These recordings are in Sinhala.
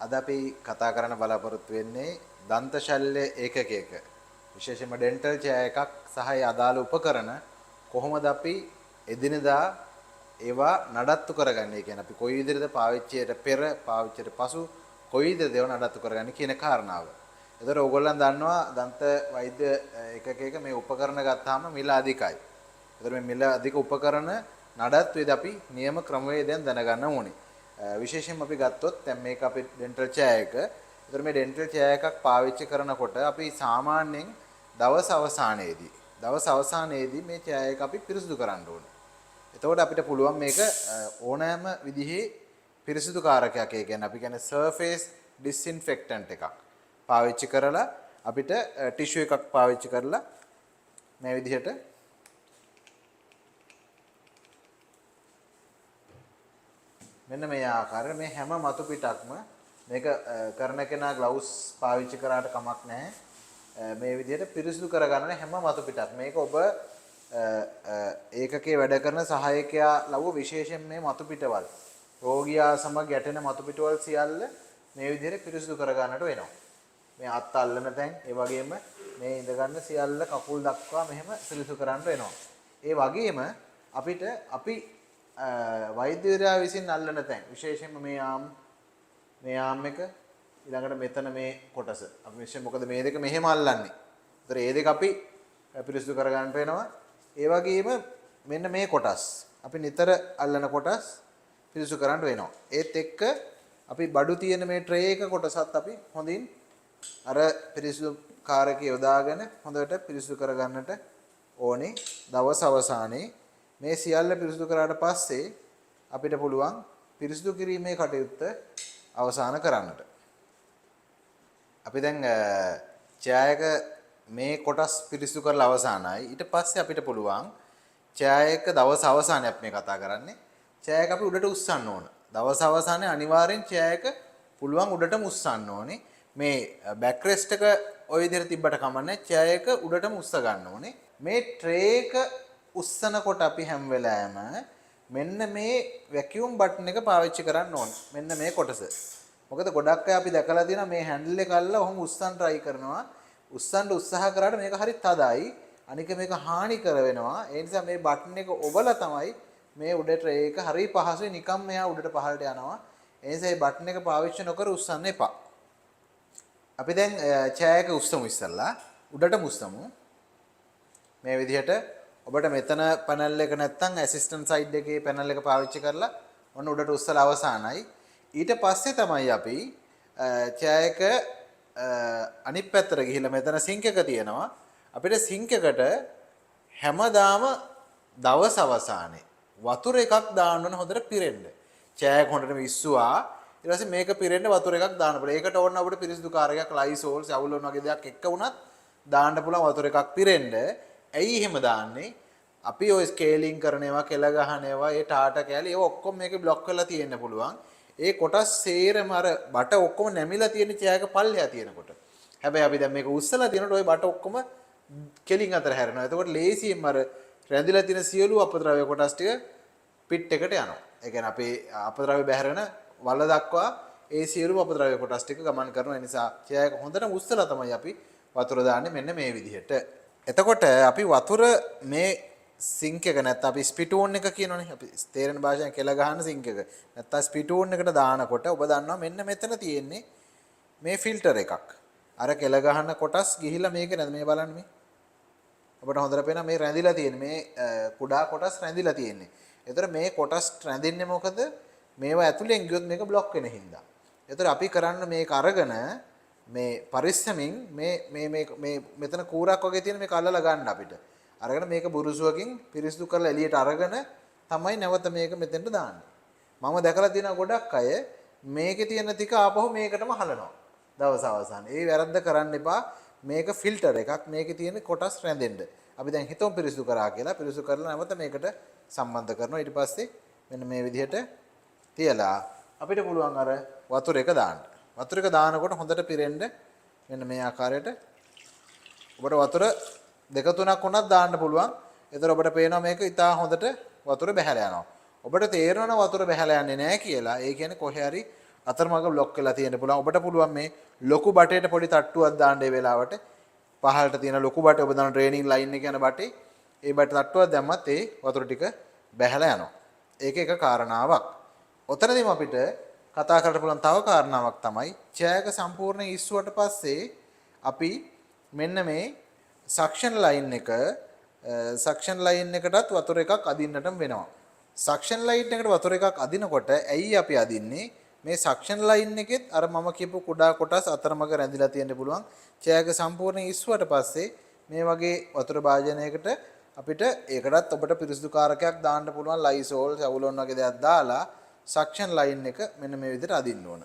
අද අපි කතා කරන්න බලාපොරොත්තු වෙන්නේ දන්ත ශල්‍ය ඒකකයක විශේෂයෙන්ම ඩෙන්ටල් චෙයා එකක් සහ ඒ අදාළ උපකරණ කොහොමද අපි එදිනෙදා ඒවා නඩත්තු කරගන්නේ කියන අපි කොයි විදිහටද පාවිච්චියට පෙර පාවිච්චියට පසු කොයි විදිහටද ඒවා නඩත්තු කරගන්නේ කියන කාරණාව. ඒතර ඕගොල්ලන් දන්නවා දන්ත වෛද්‍ය ඒකකයක මේ උපකරණ ගත්තාම මිල අධිකයි. ඒතර මේ මිල අධික උපකරණ නඩත්තුවේදී අපි නියම ක්‍රමවේදයන් දැනගන්න ඕනේ. විශේෂයෙන්ම අපි ගත්තොත් දැන් මේක අපි ඩෙන්ටල් චෙයා එක. ඒතර මේ ඩෙන්ටල් චෙයා එකක් පාවිච්චි කරනකොට අපි සාමාන්‍යයෙන් දවස් අවසානයේදී මේ චෙයා එක අපි පිරිසිදු කරන්න ඕනේ. එතකොට අපිට පුළුවන් මේක ඕනෑම විදිහේ පිරිසිදු කාරකයක් ඒ කියන්නේ අපි කියන්නේ surface disinfectant එකක් පාවිච්චි කරලා අපිට ටිෂු එකක් පාවිච්චි කරලා මේ විදිහට මෙන්න මේ ආකාරයෙන් මේ හැම මතු පිටක්ම මේක කරන කෙනා ග්ලව්ස් පාවිච්චි කරාට කමක් නැහැ. මේ විදිහට පිරිසිදු කරගන්න හැම මතු පිටක්. මේක ඔබ ඒකකේ වැඩ කරන සහායකයා ලව්ව විශේෂයෙන් මේ මතු පිටවල් රෝගියා සමග ගැටෙන මතු පිටවල් සියල්ල මේ විදිහට පිරිසිදු කරගන්නට වෙනවා. මේ අත් අල්ලන තැන් ඒ වගේම මේ ඉඳ ගන්න සියල්ල කකුල් දක්වා මෙහෙම පිරිසිදු කරන්න වෙනවා. ඒ වගේම අපිට අපි වෛද්‍යවරයා විසින් අල්ලන තැන් විශේෂයෙන්ම මේ ආම් එක ඊළඟට මෙතන මේ කොටස අපි විශේෂයෙන් මොකද මේ දෙක මෙහෙම අල්ලන්නේ. ඒතර මේ දෙක අපි පිරිසිදු කරගන්න වෙනවා. ඒ වගේම මෙන්න මේ කොටස් අපි නිතර අල්ලන කොටස් පිරිසිදු කරන්න වෙනවා. ඒත් එක්ක අපි බඩු තියෙන මේ ට්‍රේ එක කොටසත් අපි හොඳින් අර පිරිසිදු කාරකේ යොදාගෙන හොඳට පිරිසිදු කරගන්නට ඕනේ. දවස් අවසානයේ මේ සියල්ල පිරිසිදු කරාට පස්සේ අපිට පුළුවන් පිරිසිදු කිරීමේ කටයුත්ත අවසන් කරන්නට. අපි දැන් චෙයා එක මේ කොටස් පිරිසිදු කරලා අවසానයි. ඊට පස්සේ අපිට පුළුවන් චෙයා එක දවස් අවසානයේ අපි මේ කතා කරන්නේ. චෙයා එක අපි උඩට උස්සන්න ඕන. දවස් අවසානයේ අනිවාර්යෙන් චෙයා එක පුළුවන් උඩටම උස්සන්න ඕනේ. මේ බෑක් රෙස්ට් එක ওই විදිහට තිබ්බට කමන්නේ. චෙයා එක උඩටම උස්ස ගන්න ඕනේ. මේ ට්‍රේ එක උස්සනකොට අපි හැම වෙලාවෙම මෙන්න මේ වැකියුම් බටන් එක පාවිච්චි කරන්න ඕන. මෙන්න මේ කොටස. මොකද ගොඩක් අය අපි දැකලා තියෙනවා මේ හැන්ඩල් එක අල්ලලා ඔහොම උස්සන්න try කරනවා. උස්සන්න උත්සාහ කරාට මේක හරි තදයි. අනික මේක හානිකර වෙනවා. ඒ නිසා මේ බටන් එක ඔබලා තමයි මේ උඩ ට්‍රේ එක හරි පහසුයි නිකම් මෙහා උඩට පහළට යනවා. ඒ නිසා මේ බටන් එක පාවිච්චි නොකර උස්සන්න එපා. අපි දැන් චෙයා එක උස්සමු ඉස්සල්ලා. උඩටම උස්සමු. මේ විදිහට ඔබට මෙතන පැනල් එක නැත්නම් ඇසිස්ටන්ට් සයිඩ් එකේ පැනල් එක පාවිච්චි කරලා ඔන්න උඩට උස්සලා අවසానයි. ඊට පස්සේ තමයි අපි චෙයා එක අනිත් පැත්තට ගිහිල්ලා මෙතන සිංක් එක තියෙනවා. අපිට සිංක් එකට හැමදාම දවස් අවසානයේ වතුර එකක් දාන්න ඕන හොඳට පිරෙන්න. චෙයා එක හොඳට විශ්සුවා. ඊට පස්සේ මේක පිරෙන්න වතුර එකක් දාන්න පුළුවන්. ඒකට ඕන අපිට පිරිසිදු කාර්යයක් ලයිසෝල් සවුලොන් වගේ දෙයක් එක්ක වුණත් දාන්න පුළුවන් වතුර එකක් පිරෙන්න. ඇයි එහෙම දාන්නේ? අපි ඔය ස්කේලින් කරන ඒවා, කෙල ගහන ඒවා, ඒ ටාටා කැලේ ඒවා ඔක්කොම මේකේ බ්ලොක් කරලා තියෙන්න පුළුවන්. ඒ කොටස් සේරම අර බට ඔක්කොම නැමිලා තියෙන චෙයා එක පල්ලෙහා තියෙනකොට. හැබැයි අපි දැන් මේක උස්සලා තියෙනකොට ওই බට ඔක්කොම කෙලින් අතර හැරෙනවා. එතකොට ලේසියෙන් අර රැඳිලා තියෙන සියලු අපද්‍රව්‍ය කොටස් ටික පිට් එකට යනවා. ඒ කියන්නේ අපේ අපද්‍රව්‍ය බැහැරෙන වල දක්වා ඒ සියලු අපද්‍රව්‍ය කොටස් ටික ගමන් කරනවා. ඒ නිසා චෙයා එක හොඳටම උස්සලා තමයි අපි වතුර දාන්නේ මෙන්න මේ විදිහට. එතකොට අපි වතුර මේ සිංක් එක නැත්නම් අපි ස්පිටූන් එක කියනවනේ අපි තේරෙන භාෂාවෙන් කෙල ගහන සිංක් එක නැත්නම් ස්පිටූන් එකට දානකොට ඔබ දන්නවා මෙන්න මෙතන තියෙන්නේ මේ ෆිල්ටර් එකක් අර කෙල ගහන කොටස් ගිහිල්ලා මේක නේද මේ බලන්න මේ ඔබට හොඳට පේනවා මේ රැඳිලා තියෙන්නේ මේ කුඩා කොටස් රැඳිලා තියෙන්නේ. ඒතර මේ කොටස් රැඳින්නේ මොකද මේවා ඇතුලෙන් ගියොත් මේක බ්ලොක් වෙන හින්දා. ඒතර අපි කරන්න මේක අරගෙන මේ පරිස්සමින් මේ මෙතන කූරක් වගේ තියෙන මේක අල්ලලා ගන්න අපිට. අරගෙන මේක බුරුසුවකින් පිරිසිදු කරලා එළියට අරගෙන තමයි නැවත මේක මෙතෙන්ට දාන්නේ. මම දැකලා තියෙනවා ගොඩක් අය මේකේ තියෙන ටික ආපහු මේකටම හලනවා. දවස් අවසානයේ. ඒ වැරද්ද කරන්න එපා. මේක ෆිල්ටර් එකක්. මේකේ තියෙන කොටස් රැඳෙන්න. අපි දැන් හිතමු පිරිසිදු කරා කියලා. පිරිසිදු කරලා නැවත මේකට සම්බන්ධ කරනවා. ඊට පස්සේ මෙන්න මේ විදිහට තියලා අපිට පුළුවන් අර වතුර එක දාන්න. වතුර එක දානකොට හොඳට පිරෙන්න මෙන්න මේ ආකාරයට ඔබට වතුර දෙක තුනක් වුණත් දාන්න පුළුවන්. ඒතර ඔබට පේනවා මේක ඉතා හොඳට වතුර බැහැලා යනවා. ඔබට තේරෙනවා වතුර බැහැලා යන්නේ නැහැ කියලා. ඒ කියන්නේ කොහේ හරි අතරමඟ බ්ලොක් වෙලා තියෙන්න පුළුවන්. ඔබට පුළුවන් මේ ලොකු බටේට පොඩි තට්ටුවක් දාන්න ඒ වෙලාවට. පහළට තියෙන ලොකු බටේ ඔබ දාන ඩ්‍රේනින් ලයින් එක යන බටේ ඒ බට තට්ටුවක් දැම්මත් ඒ වතුර ටික බැහැලා යනවා. ඒක එක කාරණාවක්. ඔතනදීම අපිට කතා කරන්න පුළුවන් තව කාරණාවක් තමයි චෑක සම්පූර්ණ ඉස්සුවට පස්සේ අපි මෙන්න මේ සක්ෂන් ලයින් එකටත් වතුර එකක් අදින්නටම වෙනවා. සක්ෂන් ලයින් එකට වතුර එකක් අදිනකොට ඇයි අපි අදින්නේ? මේ සක්ෂන් ලයින් එකෙත් අර මම කියපු කුඩා කොටස් අතරමඟ රැඳිලා තියෙන්න පුළුවන්. චෑක සම්පූර්ණ ඉස්සුවට පස්සේ මේ වගේ වතුර භාජනයකට අපිට ඒකටත් ඔබට පිරිසිදු කාරකයක් දාන්න පුළුවන්. ලයිසෝල්, සැවුලොන් වගේ දේවල් දාලා සක්ෂන් ලයින් එක මෙන්න මේ විදිහට අදින්න ඕන.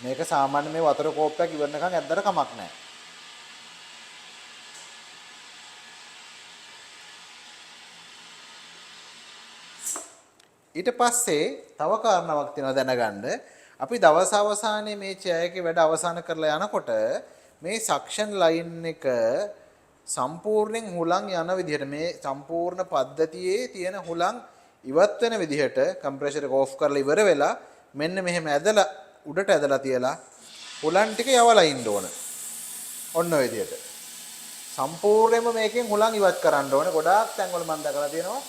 මේක සාමාන්‍ය මේ වතුර කෝප්පයක් ඉවරනකම් ඇද්දට කමක් නැහැ. ඊට පස්සේ තව කාරණාවක් තියෙනවා දැනගන්න. අපි දවස් අවසානයේ මේ චෑයකේ වැඩ අවසන් කරලා යනකොට මේ සක්ෂන් ලයින් එක සම්පූර්ණයෙන් හුලං යන විදිහට මේ සම්පූර්ණ පද්ධතියේ තියෙන හුලං ඉවත් වෙන විදිහට කම්ප්‍රෙෂර් එක ඕෆ් කරලා ඉවර වෙලා මෙන්න මෙහෙම ඇදලා උඩට ඇදලා තියලා හුලං ටික යවලා ඉන්න ඕන. ඔන්න ඔය විදිහට. සම්පූර්ණයෙන්ම මේකෙන් හුලං ඉවත් කරන්න ඕනේ. ගොඩාක් තැන්වල මම දැකලා තියෙනවා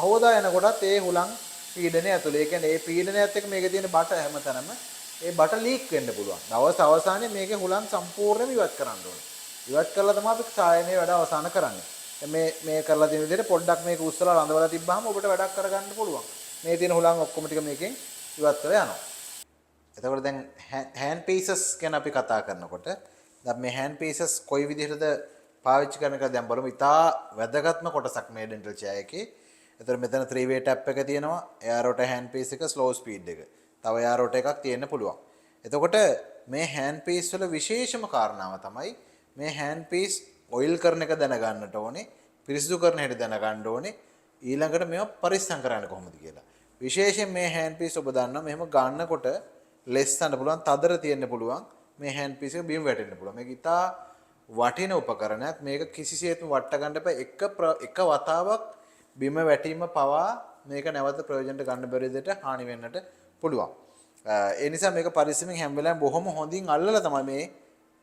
පහෝදා යනකොටත් ඒ හුලං පීඩනය ඇතුළේ. ඒ කියන්නේ ඒ පීඩනයත් එක්ක මේකේ තියෙන බට හැමතැනම ඒ බට ලීක් වෙන්න පුළුවන්. දවස් අවසානයේ මේකේ හුලං සම්පූර්ණයෙන්ම ඉවත් කරන්න ඕනේ. ඉවත් කළා තමයි අපි සායනයේ වැඩ අවසන් කරන්නේ. මේ කරලා තියෙන විදිහට පොඩ්ඩක් මේක උස්සලා රඳවලා තිබ්බහම ඔබට වැඩක් කරගන්න පුළුවන්. මේ තියෙන හුලං ඔක්කොම ටික මේකෙන් ඉවත් වෙලා යනවා. එතකොට දැන් hand pieces ගැන අපි කතා කරනකොට දැන් මේ hand pieces කොයි විදිහටද පාවිච්චි කරන එක දැන් බලමු. ඉතා වැදගත්ම කොටසක් මේ dental chair එකේ. එතකොට මෙතන 3-way tap එක තියෙනවා. air rotor hand piece එක slow speed එක. තව air rotor එකක් තියෙන්න පුළුවන්. එතකොට මේ hand piece වල විශේෂම කාරණාව තමයි මේ hand piece oil කරන එක දැනගන්නට ඕනේ. පිරිසිදු කරන හැටි දැනගන්න ඕනේ. ඊළඟට මේවා පරිස්සම් කරන්න කොහොමද කියලා. විශේෂයෙන් මේ hand piece ඔබ දන්නවා මෙහෙම ගන්නකොට ලෙස්සන්න පුළුවන්, තදර තියෙන්න පුළුවන්. මේ hand piece එක බිම වැටෙන්න පුළුවන්. මේක ඉතා වටින උපකරණයක්. මේක කිසිසේත්ම වට ගන්න බෑ. එක වතාවක් බිම වැටීම පවා මේක නැවත ප්‍රයෝජනට ගන්න බැරි විදිහට හානි වෙන්නට පුළුවන්. ඒ නිසා මේක පරිස්සමෙන් හැම වෙලාවෙම බොහොම හොඳින් අල්ලලා තමයි මේ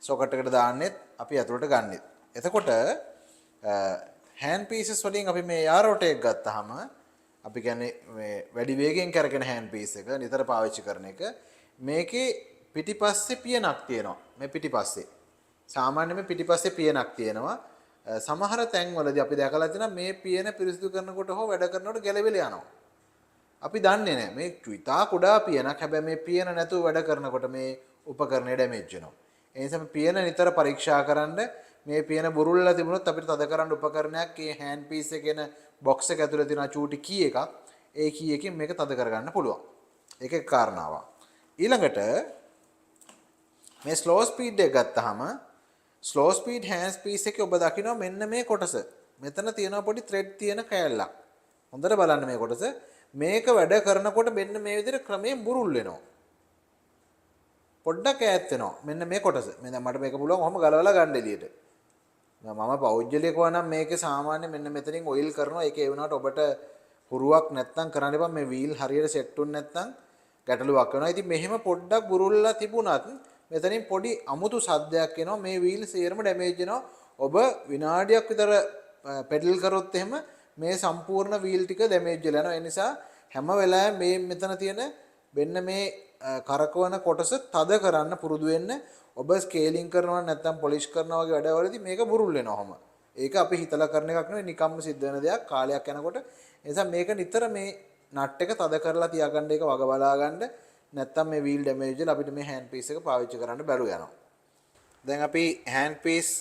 සොකට් එකට දාන්නෙත් අපි අතුලට ගන්නෙත්. එතකොට hand pieces වලින් අපි මේ air rotor එක ගත්තාම අපි කියන්නේ මේ වැඩි වේගෙන් කරගෙන hand piece එක නිතර පාවිච්චි කරන එක. මේකේ පිටිපස්සේ පියනක් තියෙනවා. මේ පිටිපස්සේ සාමාන්‍යයෙන් මේ පිටිපස්සේ පියනක් තියෙනවා. සමහර තැන්වලදී අපි දැකලා තියෙනවා මේ පියන පිරිසිදු කරනකොට හෝ වැඩ කරනකොට ගැලවිලා යනවා. අපි දන්නේ නැහැ මේ ඉතා කුඩා පියනක්. හැබැයි මේ පියන නැතුව වැඩ කරනකොට මේ උපකරණය ඩැමේජ් වෙනවා. ඒ නිසා මේ පියන නිතර පරීක්ෂා කරන්න. මේ පියන බුරුල්ලා තිබුණොත් අපිට තද කරන්න උපකරණයක් මේ hand piece එකේ න box එක ඇතුලේ තියෙන චූටි key එකක්. ඒ key එකෙන් මේක තද කරගන්න පුළුවන්. ඒක එක කාරණාවක්. ඊළඟට මේ slow speed එක ගත්තාම slow speed hand piece එකේ ඔබ දකිනවා මෙන්න මේ කොටස. මෙතන තියෙනවා පොඩි thread තියෙන කෑල්ලක්. හොඳට බලන්න මේ කොටස. මේක වැඩ කරනකොට මෙන්න මේ විදිහට ක්‍රමයෙන් බුරුල් වෙනවා. පොඩ්ඩක් ඈත් වෙනවා. මෙන්න මේ කොටස. මම දැන් මට මේක පුළුවන් කොහොම ගලවලා ගන්න එළියට. මම පෞද්ගලිකව නම් මේකේ සාමාන්‍ය මෙන්න මෙතනින් ඔයිල් කරනවා. ඒක ඒ වුණාට ඔබට හුරුවක් නැත්තම් කරන්න එපා. මේ වීල් හරියට සෙට් වුනේ නැත්තම් ගැටලුවක් වෙනවා. ඉතින් මෙහෙම පොඩ්ඩක් බුරුල්ලා තිබුණත් මෙතනින් පොඩි අමුතු සද්දයක් එනවා. මේ වීල් සේරම ඩැමේජ් වෙනවා. ඔබ විනාඩියක් විතර පෙඩල් කරොත් එහෙම මේ සම්පූර්ණ වීල් ටික ඩැමේජ් වෙලා යනවා. ඒ නිසා හැම වෙලාවෙම මේ මෙතන තියෙන මෙන්න මේ කරකවන කොටස තද කරන්න පුරුදු වෙන්න. ඔබ ස්කේලින් කරනවා නැත්නම් පොලිෂ් කරනවා වගේ වැඩවලදී මේක බුරුල් වෙනවම. ඒක අපි හිතලා කරන එකක් නෙවෙයි, නිකම්ම සිද්ධ වෙන දෙයක් කාලයක් යනකොට. ඒ නිසා මේක නිතර මේ නට් එක තද කරලා තියාගන්න, ඒක වග බලා ගන්න. නැත්නම් මේ වීල් ඩැමේජ් වෙලා අපිට මේ hand piece එක පාවිච්චි කරන්න බැරුව යනවා. දැන් අපි hand piece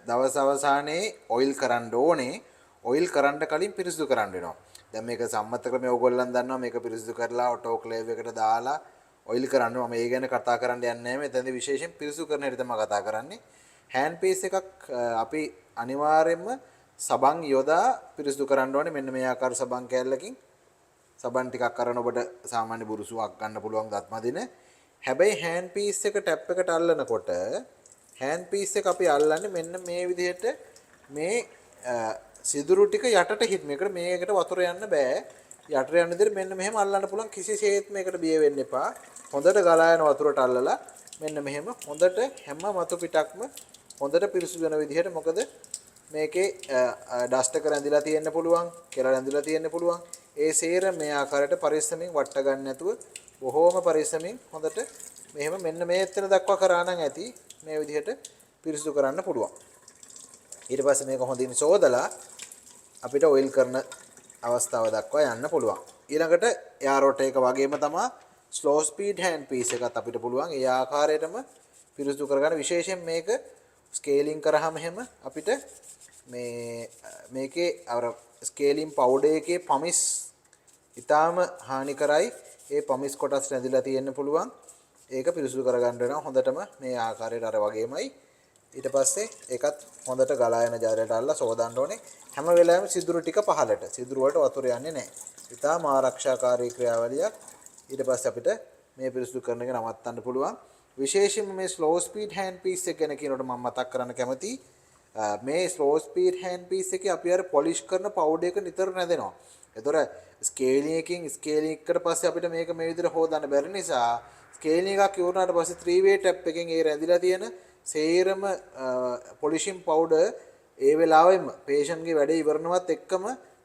දවස් අවසානයේ ඔයිල් කරන්න ඕනේ. ඔයිල් කරන්න කලින් පිරිසිදු කරන්න වෙනවා. දැන් මේක සම්මත ක්‍රමයේ ඕගොල්ලන් දන්නවා. මේක පිරිසිදු කරලා ඔටෝක්ලේව් එකට දාලා ඔයිල් කරන්න. මම ඒ ගැන කතා කරන්න යන්නේ නැහැ. මෙතනදී විශේෂයෙන් පිරිසිදු කරන හැටි තමයි කතා කරන්නේ. hand piece එකක් අපි අනිවාර්යයෙන්ම සබන් යොදා පිරිසිදු කරන්න ඕනේ. මෙන්න මේ ආකාර සබන් කෑල්ලකින් සබන් ටිකක් අරන් ඔබට සාමාන්‍ය බුරුසුවක් ගන්න පුළුවන් දත් මදින. හැබැයි hand piece එක ටැප් එකට අල්ලනකොට hand piece එක අපි අල්ලන්නේ මෙන්න මේ විදිහට මේ සිදුරු ටික යටට හිට මේකට මේකට වතුර යන්න බෑ. යටට යන විදිහට මෙන්න මෙහෙම අල්ලන්න පුළුවන් කිසිසේත් මේකට බිය වෙන්න එපා. හොඳට ගලා යන වතුරට අල්ලලා මෙන්න මෙහෙම හොඳට හැම මතු පිටක්ම හොඳට පිරිසුදු වෙන විදිහට මොකද මේකේ ඩස්ට් එක රැඳිලා තියෙන්න පුළුවන්, කෙල රැඳිලා තියෙන්න පුළුවන්. ඒ සේර මේ ආකාරයට පරිස්සමින් වට ගන්න නැතුව බොහෝම පරිස්සමින් හොඳට මෙහෙම මෙන්න මේ එතන දක්වා කරා නම් ඇති මේ විදිහට පිරිසුදු කරන්න පුළුවන්. ඊට පස්සේ මේක හොඳින් සෝදලා අපිට ඔයිල් කරන අවස්ථාව දක්වා යන්න පුළුවන්. ඊළඟට එයාරෝට එක වගේම තමයි ස්ලෝ ස්පීඩ් හෑන්ඩ් පීස් එකත් අපිට පුළුවන් ඒ ආකාරයටම පිරිසුදු කරගන්න. විශේෂයෙන් මේක ස්කේලින් කරාම එහෙම අපිට මේකේ අර ස්කේලින් පවුඩර් එකේ පමිස් ඊටාම හානිකරයි. ඒ පමිස් කොටස් රැඳිලා තියෙන්න පුළුවන්. ඒක පිරිසුදු කරගන්න වෙනවා හොඳටම මේ ආකාරයට අර වගේමයි. ඊට පස්සේ ඒකත් හොඳට ගලා යන ජාරයට අල්ලලා සෝදන්න ඕනේ. හැම වෙලාවෙම සිදුරු ටික පහලට. සිදුරු වලට වතුර යන්නේ නැහැ. ඊටාම ආරක්ෂාකාරී ක්‍රියාවලියක්. ඊට පස්සේ අපිට මේ පිරිසුදු කරන එක නවත්තන්න පුළුවන්. විශේෂයෙන්ම මේ ස්ලෝ ස්පීඩ් හෑන්ඩ් පීස් එක ගැන කියනකොට මම මතක් කරන්න කැමතියි. මේ ස්ලෝ ස්පීඩ් හෑන්ඩ් පීස් එකේ අපි අර පොලිෂ් කරන පවුඩර් එක නිතර නැදෙනවා. ඒතොර ස්කේලින් එකකින් ස්කේලින් එකට පස්සේ අපිට මේක මේ විදිහට හොදන්න බැරි නිසා ස්කේලින් එකක් ඉවරනාට පස්සේ 3-way ටැප් එකෙන් ඒ රැඳිලා තියෙන සේරම පොලිෂින් පවුඩර් ඒ වෙලාවෙම පේෂන්ට්ගේ වැඩේ ඉවරනවත් එක්කම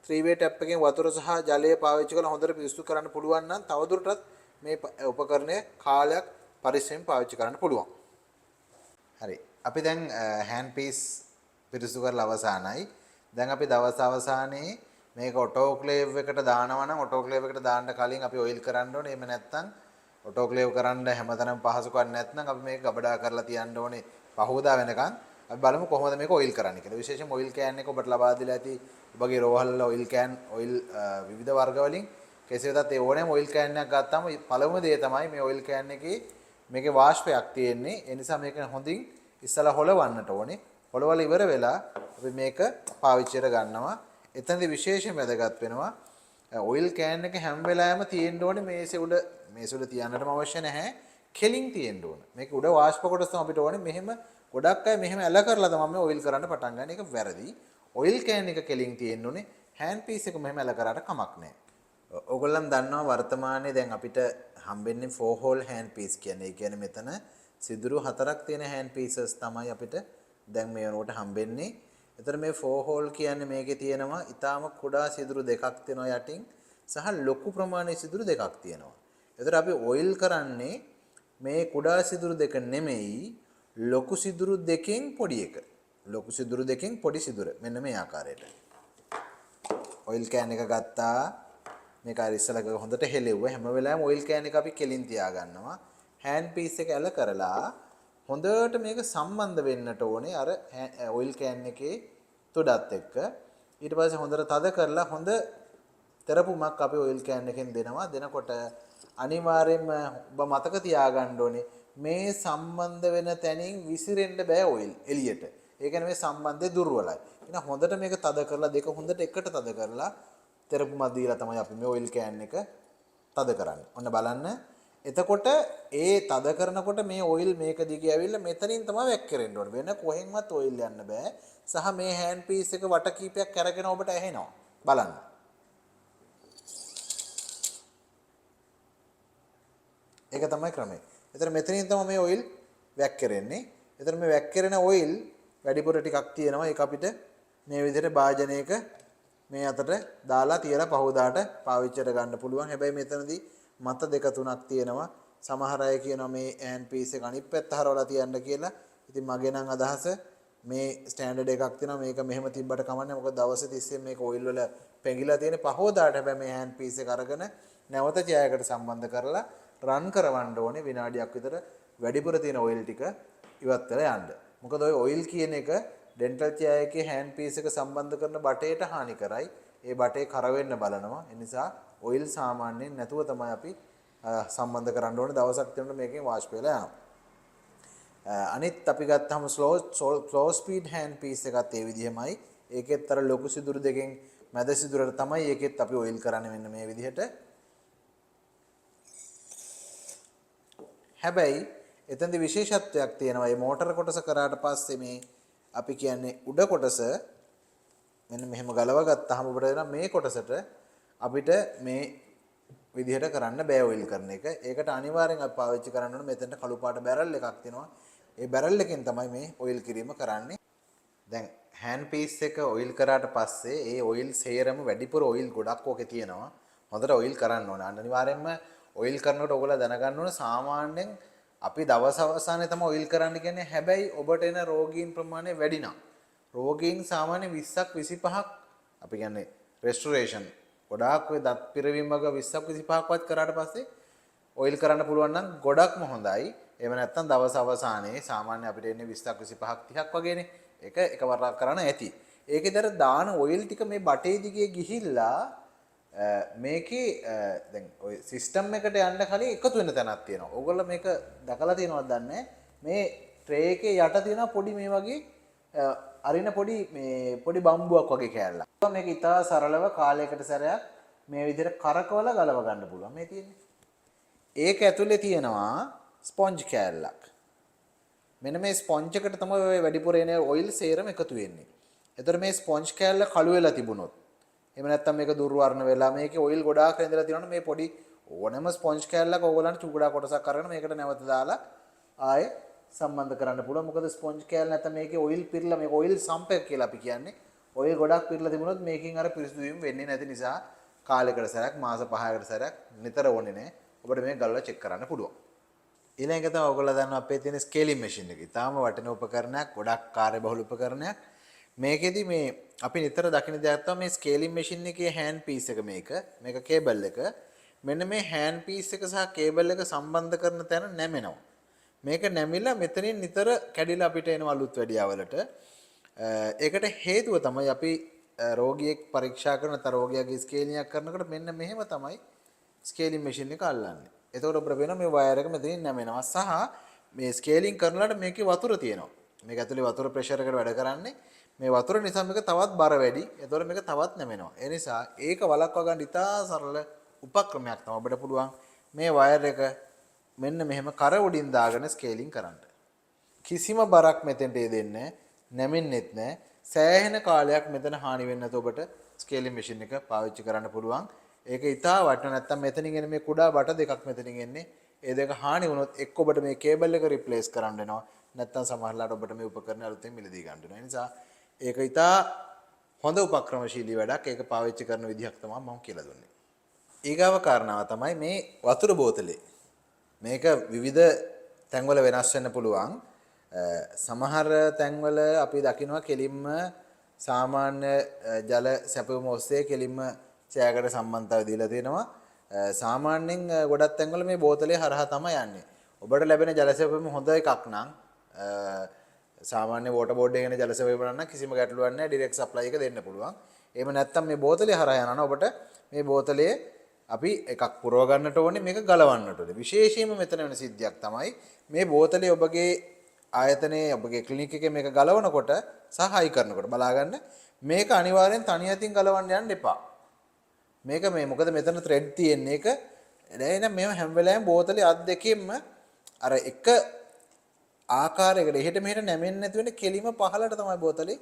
3-way ටැප් එකෙන් වතුර සහ ජලය පාවිච්චි කරලා හොඳට පිරිසිදු කරන්න පුළුවන් නම් තවදුරටත් මේ උපකරණය කාලයක් පරිස්සමෙන් පාවිච්චි කරන්න පුළුවන්. හරි. අපි දැන් හෑන්ඩ් පීස් පිරිසිදු කරලා අවසానයි. දැන් අපි දවස් අවසානයේ මේක ඔටෝක්ලේව් එකට දානවා නම් ඔටෝක්ලේව් එකට දාන්න කලින් අපි ඔයිල් කරන්න ඕනේ. එහෙම නැත්නම් ඔටෝක්ලේව් කරන්න හැමතැනම පහසුකම් නැත්නම් අපි මේක ගබඩා කරලා තියන්න ඕනේ පහවදා වෙනකන්. අපි බලමු කොහොමද මේක ඔයිල් කරන්න කියලා. විශේෂයෙන්ම ඔයිල් කෑන් එක ඔබට ලබා දීලා ඇති ඔබගේ රෝහල් ඔයිල් කෑන් ඔයිල් විවිධ වර්ග වලින් කෙසේ වෙතත් ඒ ඕනෑම ඔයිල් කෑන් එකක් ගත්තාම පළමුම දේ තමයි මේ ඔයිල් කෑන් එකේ මේකේ වාෂ්පයක් තියෙන්නේ. ඒ නිසා මේක හොඳින් ඉස්සලා හොලවන්නට ඕනේ. හොලවල ඉවර වෙලා අපි මේක පාවිච්චියට ගන්නවා. එතනදී විශේෂයෙන් වැදගත් වෙනවා ඔයිල් කෑන් එක හැම වෙලාවෙම තියෙන්න ඕනේ මේසෙ උඩ තියන්නටම අවශ්‍ය නැහැ. කෙලින් තියෙන්න ඕන. මේක උඩ වාෂ්ප කොටස තමයි අපිට ඕනේ. මෙහෙම ගොඩක් අය මෙහෙම ඇල කරලා තමයි මේ ඔයිල් කරන්න පටන් ගන්න. ඒක වැරදි. ඔයිල් කෑන් එක කෙලින් තියෙන්න ඕනේ. හෑන්ඩ් පීස් එක මෙහෙම ඇල කරාට කමක් නැහැ. ඔයගොල්ලන් දන්නවා වර්තමානයේ දැන් අපිට හම්බෙන්නේ 4 hole hand piece කියන්නේ. ඒ කියන්නේ මෙතන සිදුරු 4ක් තියෙන hand pieces තමයි අපිට දැන් මේ වෙනකොට හම්බෙන්නේ. එතන මේ 4 hole කියන්නේ මේකේ තියෙනවා ඊටාම කුඩා සිදුරු දෙකක් තියෙනවා යටින් සහ ලොකු ප්‍රමාණයේ සිදුරු දෙකක් තියෙනවා. එතන අපි ඔයිල් කරන්නේ මේ කුඩා සිදුරු දෙක නෙමෙයි ලොකු සිදුරු දෙකෙන් පොඩි එක. ලොකු සිදුරු දෙකෙන් පොඩි සිදුර. මෙන්න මේ ආකාරයට. ඔයිල් කෑන් එක ගත්තා. මේක අර ඉස්සලක හොඳට හෙලෙව්ව හැම වෙලාවෙම ඔයිල් කෑන් එක අපි කෙලින් තියා ගන්නවා. හෑන්ඩ් පීස් එක ඇල කරලා හොඳට මේක සම්බන්ධ වෙන්නට ඕනේ අර ඔයිල් කෑන් එකේ තුඩත් එක්ක. ඊට පස්සේ හොඳට තද කරලා හොඳ තෙරපුමක් අපි ඔයිල් කෑන් එකෙන් දෙනවා. දෙනකොට අනිවාර්යයෙන්ම ඔබ මතක තියාගන්න ඕනේ මේ සම්බන්ධ වෙන තැනින් විසිරෙන්න බෑ ඔයිල් එළියට. ඒ කියන්නේ මේ සම්බන්ධය දුර්වලයි. එහෙනම් හොඳට මේක තද කරලා දෙක හොඳට එකට තද කරලා තෙරපුමක් දීලා තමයි අපි මේ ඔයිල් කෑන් එක තද කරන්නේ. ඔන්න බලන්න. එතකොට ඒ තද කරනකොට මේ ඔයිල් මේක දිගේ ඇවිල්ලා මෙතනින් තමයි වැක්කිරෙන්න ඕනේ. වෙන කොහෙන්වත් ඔයිල් යන්න බෑ. සහ මේ හෑන්ඩ් පීස් එක වට කීපයක් කරගෙන ඔබට ඇහෙනවා. බලන්න. ඒක තමයි ක්‍රමය. එතන මෙතනින් තමයි මේ ඔයිල් වැක්කිරෙන්නේ. එතන මේ වැක්කිරෙන ඔයිල් වැඩිපුර ටිකක් තියෙනවා. ඒක අපිට මේ විදිහට භාජනයක මේ අතට දාලා තියලා පහවදාට පාවිච්චියට ගන්න පුළුවන්. හැබැයි මෙතනදී මත දෙක තුනක් තියෙනවා. සමහර අය කියනවා මේ හෑන්ඩ් පීස් එක අනිත් පැත්ත හරවලා තියන්න කියලා. ඉතින් මගේ නම් අදහස මේ ස්ටෑන්ඩඩ් එකක් තියෙනවා. මේක මෙහෙම තිබ්බට කමන්නේ. මොකද දවස් 30 මේක ඔයිල් වල පෙඟිලා තියෙන පහවදාට හැබැයි මේ හෑන්ඩ් පීස් එක අරගෙන නැවත ඡායකට සම්බන්ධ කරලා රන් කරවන්න ඕනේ විනාඩියක් විතර වැඩිපුර තියෙන ඔයිල් ටික ඉවත් වෙලා යන්න. මොකද ඔය ඔයිල් කියන එක ඩෙන්ටල් ඡායකේ හෑන්ඩ් පීස් එක සම්බන්ධ කරන බටේට හානි කරයි. ඒ බටේ කර වෙන්න බලනවා. ඒ නිසා ඔයිල් සාමාන්‍යයෙන් නැතුව තමයි අපි සම්බන්ධ කරන්න ඕනේ. දවසක් යනකොට මේකෙන් වාෂ් වෙලා යනවා. අනිත් අපි ගත්තාම ස්ලෝ ස්පීඩ් හෑන්ඩ් පීස් එකත් ඒ විදිහමයි. ඒකෙත් අර ලොකු සිදුරු දෙකෙන් මැද සිදුරට තමයි ඒකෙත් අපි ඔයිල් කරන්නේ මෙන්න මේ විදිහට. හැබැයි එතනදි විශේෂත්වයක් තියෙනවා. මේ මෝටර කොටස කරාට පස්සේ මේ අපි කියන්නේ උඩ කොටස මෙන්න මෙහෙම ගලව ගත්තාම ඔබට වෙන මේ කොටසට අපිට මේ විදිහට කරන්න බෑ ඔයිල් කරන එක. ඒකට අනිවාර්යෙන් අපි පාවිච්චි කරන්න ඕනේ මෙතනට කළු පාට බැරල් එකක් තියෙනවා. ඒ බැරල් එකෙන් තමයි මේ ඔයිල් කිරීම කරන්නේ. දැන් හෑන්ඩ් පීස් එක ඔයිල් කරාට පස්සේ ඒ ඔයිල් සේරම වැඩිපුර ඔයිල් ගොඩක් ඕකේ තියෙනවා. හොඳට ඔයිල් කරන්න ඕනේ. අනිවාර්යෙන්ම ඔයිල් කරනකොට ඔයගොල්ලෝ දැනගන්න ඕනේ සාමාන්‍යයෙන් අපි දවස් අවසානයේ තමයි ඔයිල් කරන්න කියන්නේ. හැබැයි ඔබට එන රෝගීන් ප්‍රමාණය වැඩි නම් රෝගීන් සාමාන්‍ය 20ක් 25ක් අපි කියන්නේ රෙස්ටොරේෂන් ගොඩාක් ඔය දත් පිරවීම වගේ 20ක් 25ක් වත් කරාට පස්සේ ඔයිල් කරන්න පුළුවන් නම් ගොඩක්ම හොඳයි. එහෙම නැත්නම් දවස් අවසානයේ සාමාන්‍ය අපිට එන්නේ 20ක් 25ක් 30ක් වගේනේ. ඒක එකවරක් කරන්න ඇති. ඒකේදර දාන ඔයිල් ටික මේ බටේ දිගේ ගිහිල්ලා මේකේ දැන් ඔය සිස්ටම් එකට යන්න කලින් එකතු වෙන තැනක් තියෙනවා. ඕගොල්ලෝ මේක දැකලා තියෙනවද දන්නේ මේ ට්‍රේ එකේ යට තියෙන පොඩි මේ වගේ අරින පොඩි බම්බුවක් වගේ කෑල්ලක්. මේක ඉතා සරලව කාලයකට සැරයක් මේ විදිහට කරකවලා ගලව ගන්න පුළුවන්. මේ තියෙන්නේ. ඒක ඇතුලේ තියෙනවා ස්පොන්ජ් කෑල්ලක්. මෙන්න මේ ස්පොන්ජ් එකට තමයි ඔය වැඩිපුර එන ඔයිල් සේරම එකතු වෙන්නේ. ඒතර මේ ස්පොන්ජ් කෑල්ල කළු වෙලා තිබුණොත් එහෙම නැත්නම් මේක දුර්වර්ණ වෙලා මේකේ ඔයිල් ගොඩාක් ඇඳලා තියෙනවනේ මේ පොඩි ඕනෑම ස්පොන්ජ් කෑල්ලක් ඕගොල්ලන්ට චුකුඩා කොටසක් අරගෙන මේකට නැවත දාලා ආයේ සම්බන්ධ කරන්න පුළුවන්. මොකද ස්පොන්ජ් කෑල්ල නැත්නම් මේකේ ඔයිල් පිරලා මේක ඔයිල් සම්ප් එක කියලා අපි කියන්නේ. ඔයිල් ගොඩක් පිරලා තිබුණොත් මේකෙන් අර පිරිසිදු වීම වෙන්නේ නැති නිසා කාලයකට සැරයක් මාස 5කට සැරයක් නිතර ඕනේ නැහැ. ඔබට මේක ගලවලා චෙක් කරන්න පුළුවන්. ඊළඟ එක තමයි ඔයගොල්ලෝ දන්නවා අපේ තියෙන ස්කේලින් මැෂින් එක. ඊටාම වටින උපකරණයක්, ගොඩක් කාර්යබහුල උපකරණයක්. මේකෙදි මේ අපි නිතර දකින දෙයක් තමයි මේ ස්කේලින් මැෂින් එකේ හෑන්ඩ් පීස් එක මේක කේබල් එක. මෙන්න මේ හෑන්ඩ් පීස් එක සහ කේබල් එක සම්බන්ධ කරන තැන නැමෙනවා. මේක නැමිලා මෙතනින් නිතර කැඩිලා අපිට එනවා අලුත් වැඩියාවලට. ඒකට හේතුව තමයි අපි රෝගියෙක් පරීක්ෂා කරන තර රෝගියාගේ ස්කේලින්යක් කරනකොට මෙන්න මෙහෙම තමයි ස්කේලින් මැෂින් එක අල්ලන්නේ. එතකොට අපිට වෙන මේ වයර් එක මෙතනින් නැමෙනවා සහ මේ ස්කේලින් කරනකොට මේකේ වතුර තියෙනවා. මේක ඇතුලේ වතුර ප්‍රෙෂර් එකට වැඩ කරන්නේ. මේ වතුර නිසා මේක තවත් බර වැඩි. එතකොට මේක තවත් නැමෙනවා. ඒ නිසා ඒක වළක්වා ගන්න ඉතා සරල උපක්‍රමයක් තමයි අපිට පුළුවන් මේ වයර් එක මෙන්න මෙහෙම කර උඩින් දාගෙන ස්කේලින් කරන්න. කිසිම බරක් මෙතෙන්ට දෙන්නේ නැමෙන්නෙත් නැහැ. සෑහෙන කාලයක් මෙතන හානි වෙන්නේ නැතුව ඔබට ස්කේලින් මැෂින් එක පාවිච්චි කරන්න පුළුවන්. ඒක ඉතා වටින නැත්තම් මෙතනින් එන මේ කුඩා බට දෙකක් මෙතනින් එන්නේ. ඒ දෙක හානි වුණොත් එක්ක ඔබට මේ කේබල් එක රිප්ලේස් කරන්න වෙනවා. නැත්තම් සමහරවිට ඔබට මේ උපකරණ අලුතෙන් මිලදී ගන්න වෙනවා. ඒ නිසා ඒක ඉතා හොඳ උපක්‍රමශීලී වැඩක්. ඒක පාවිච්චි කරන විදිහක් තමයි මම කියලා දුන්නේ. ඊගාව කාරණාව තමයි මේ වතුර බෝතලේ. මේක විවිධ තැන්වල වෙනස් වෙන්න පුළුවන්. සමහර තැන්වල අපි දකිනවා කෙලින්ම සාමාන්‍ය ජල සැපයුම ඔස්සේ කෙලින්ම චෑයකට සම්බන්ධතාවය දීලා තියෙනවා. සාමාන්‍යයෙන් ගොඩක් තැන්වල මේ බෝතලේ හරහා තමයි යන්නේ. ඔබට ලැබෙන ජල සැපයුම හොඳ එකක් නම් සාමාන්‍ය වෝටර් බෝඩ් එකේ ජල සැපයුම නම් කිසිම ගැටලුවක් නැහැ. ඩිරෙක්ට් සප්ලයි එක දෙන්න පුළුවන්. එහෙම නැත්නම් මේ බෝතලේ හරහා යනවා ඔබට මේ බෝතලේ අපි එකක් පුරව ගන්නට ඕනේ මේක ගලවන්නට ඕනේ. විශේෂයෙන්ම මෙතන වෙන සිද්ධියක් තමයි මේ බෝතලේ ඔබගේ ආයතනයේ ඔබගේ ක්ලිනික් එකේ මේක ගලවනකොට සහ හයි කරනකොට බලාගන්න මේක අනිවාර්යෙන් තනි අතින් ගලවන්න යන්න එපා. මේක මේ මොකද මෙතන ත්‍රෙඩ් තියෙන එක එහෙනම් මේ හැම වෙලාවෙම බෝතලේ අත් දෙකෙන්ම අර එක ආකාරයකට එහෙට මෙහෙට නැමෙන්නේ නැති වෙන කෙලිම පහලට තමයි බෝතලේ